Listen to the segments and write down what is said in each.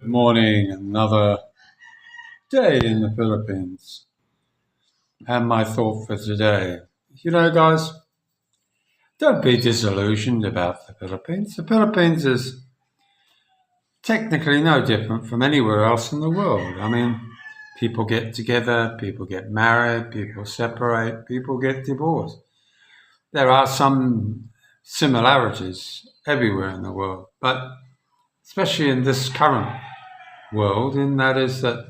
Good morning, another day in the Philippines. And my thought for today. Guys, don't be disillusioned about the Philippines. The Philippines is technically no different from anywhere else in the world. I mean, people get together, people get married, people separate, people get divorced. There are some similarities everywhere in the world, but especially in this current world, in that is that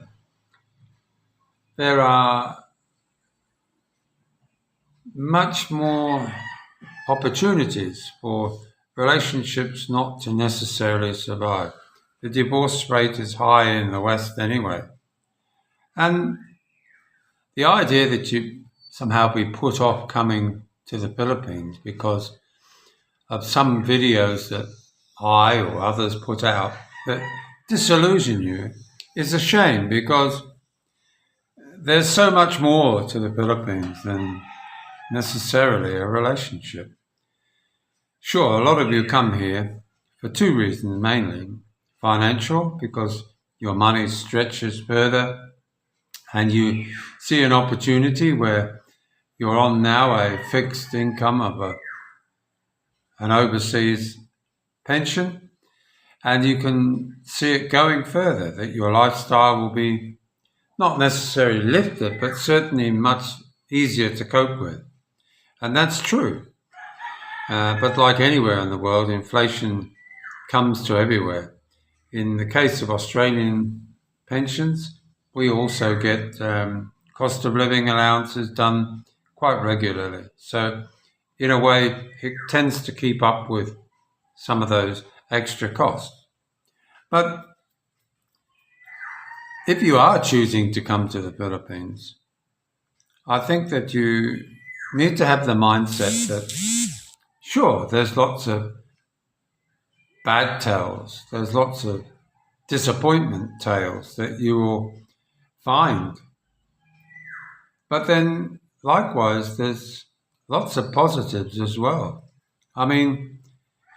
there are much more opportunities for relationships not to necessarily survive. The divorce rate is high in the West anyway. And the idea that you somehow be put off coming to the Philippines because of some videos that I or others put out that disillusion you is a shame, because there's so much more to the Philippines than necessarily a relationship. Sure, a lot of you come here for two reasons mainly. Financial, because your money stretches further and you see an opportunity where you're on now a fixed income of an overseas pension, and you can see it going further, that your lifestyle will be not necessarily lifted, but certainly much easier to cope with. And that's true. But like anywhere in the world, inflation comes to everywhere. In the case of Australian pensions, we also get cost of living allowances done quite regularly. So, in a way, it tends to keep up with some of those extra costs. But if you are choosing to come to the Philippines, I think that you need to have the mindset that, sure, there's lots of bad tales, there's lots of disappointment tales that you will find. But then, likewise, there's lots of positives as well. I mean,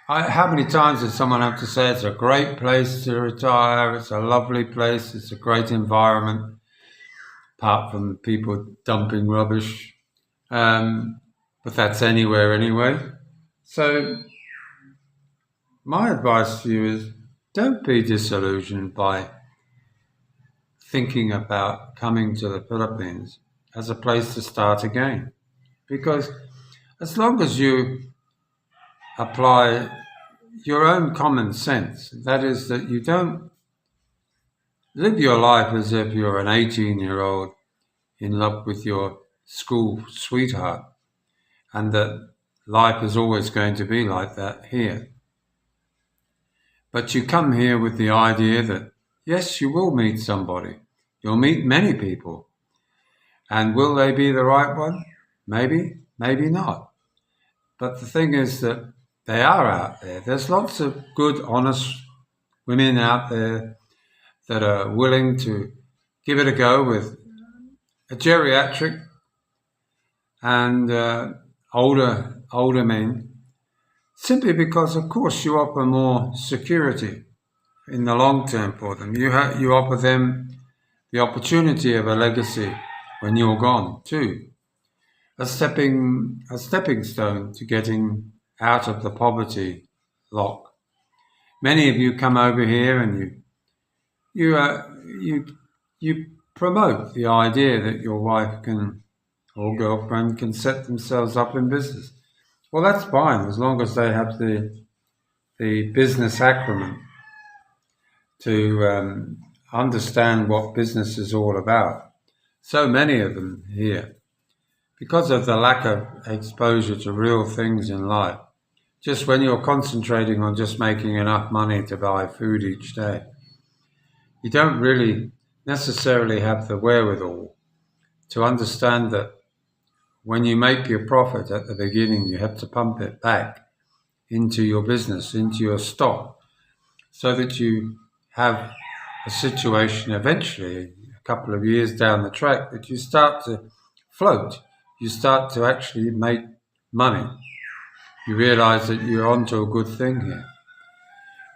how many times does someone have to say it's a great place to retire, it's a lovely place, it's a great environment, apart from people dumping rubbish. But that's anywhere anyway. So my advice to you is, don't be disillusioned by thinking about coming to the Philippines as a place to start again. Because as long as you apply your own common sense, that is, that you don't live your life as if you're an 18-year-old in love with your school sweetheart, and that life is always going to be like that here. But you come here with the idea that, yes, you will meet somebody. You'll meet many people. And will they be the right one? Maybe, maybe not. But the thing is that they are out there. There's lots of good, honest women out there that are willing to give it a go with a geriatric and older men, simply because, of course, you offer more security in the long term for them. You offer them the opportunity of a legacy when you're gone too, a stepping stone to getting out of the poverty lock. Many of you come over here and you promote the idea that your wife can or girlfriend can set themselves up in business. Well, that's fine as long as they have the business acumen to understand what business is all about. So many of them here, because of the lack of exposure to real things in life, just when you're concentrating on just making enough money to buy food each day, you don't really necessarily have the wherewithal to understand that when you make your profit at the beginning, you have to pump it back into your business, into your stock, so that you have a situation eventually, a couple of years down the track, that you start to float. You start to actually make money. You realize that you're onto a good thing here.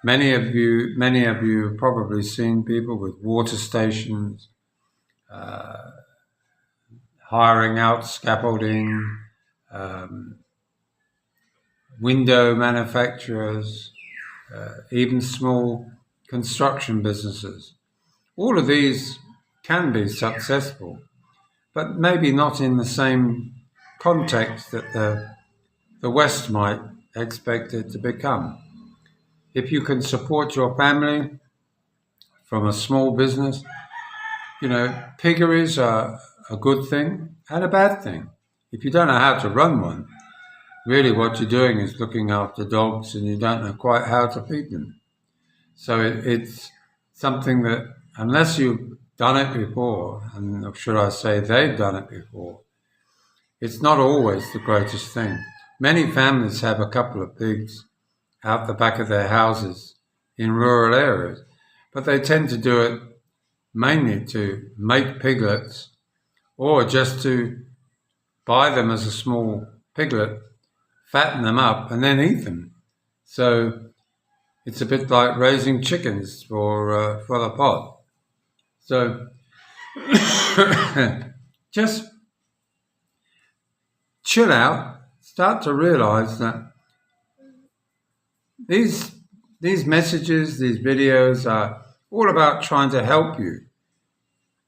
Many of you have probably seen people with water stations, hiring out scaffolding, window manufacturers, even small construction businesses. All of these can be successful, but maybe not in the same context that the West might expect it to become. If you can support your family from a small business, piggeries are a good thing and a bad thing. If you don't know how to run one, really what you're doing is looking after dogs and you don't know quite how to feed them. So it's something that, unless you've done it before, and should I say they've done it before, it's not always the greatest thing. Many families have a couple of pigs out the back of their houses in rural areas, but they tend to do it mainly to make piglets or just to buy them as a small piglet, fatten them up, and then eat them. So it's a bit like raising chickens for the pot. So just chill out, start to realize that these messages, these videos are all about trying to help you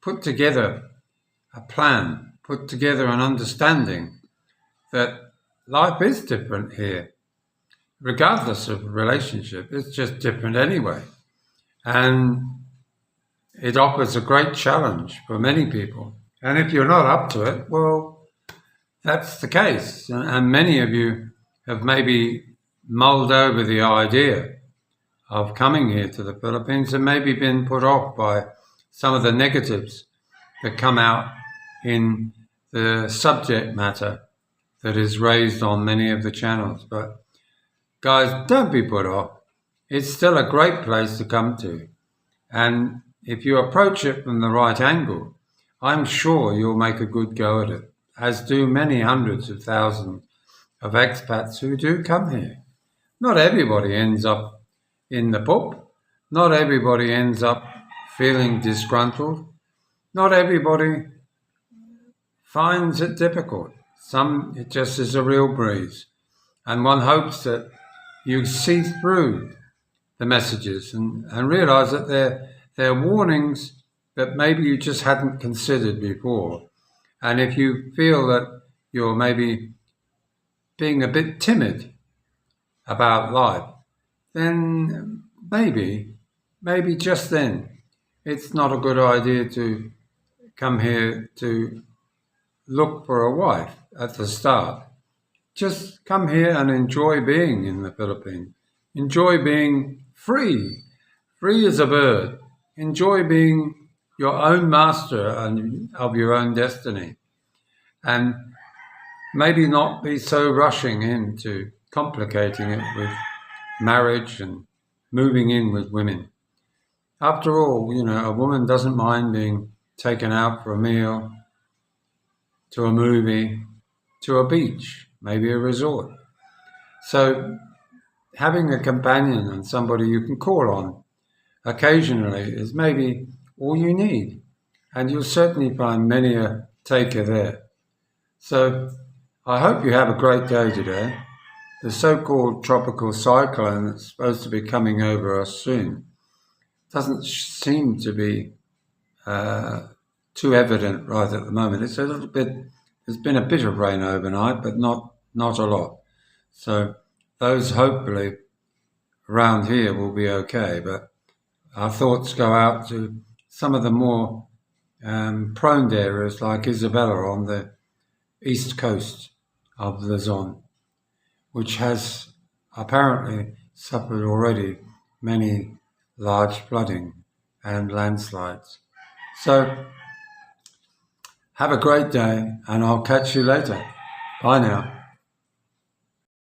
put together a plan, put together an understanding that life is different here. Regardless of relationship, it's just different anyway. And it offers a great challenge for many people. And if you're not up to it, well, that's the case. And many of you have maybe mulled over the idea of coming here to the Philippines and maybe been put off by some of the negatives that come out in the subject matter that is raised on many of the channels. But guys, don't be put off. It's still a great place to come to. And if you approach it from the right angle, I'm sure you'll make a good go at it, as do many hundreds of thousands of expats who do come here. Not everybody ends up in the pub. Not everybody ends up feeling disgruntled. Not everybody finds it difficult. Some, it just is a real breeze. And one hopes that you see through the messages and realize that they're warnings that maybe you just hadn't considered before. And if you feel that you're maybe being a bit timid about life, then maybe just then it's not a good idea to come here to look for a wife at the start. Just come here and enjoy being in the Philippines. Enjoy being free as a bird. Enjoy being your own master and of your own destiny. And maybe not be so rushing into complicating it with marriage and moving in with women. After all, a woman doesn't mind being taken out for a meal, to a movie, to a beach, maybe a resort. So having a companion and somebody you can call on occasionally is maybe all you need. And you'll certainly find many a taker there. So I hope you have a great day today. The so-called tropical cyclone that's supposed to be coming over us soon doesn't seem to be too evident right at the moment. It's a little bit, there's been a bit of rain overnight, but not a lot. So those hopefully around here will be okay. But our thoughts go out to some of the more prone areas like Isabella on the east coast of Luzon, which has apparently suffered already many large flooding and landslides. So have a great day and I'll catch you later. Bye now.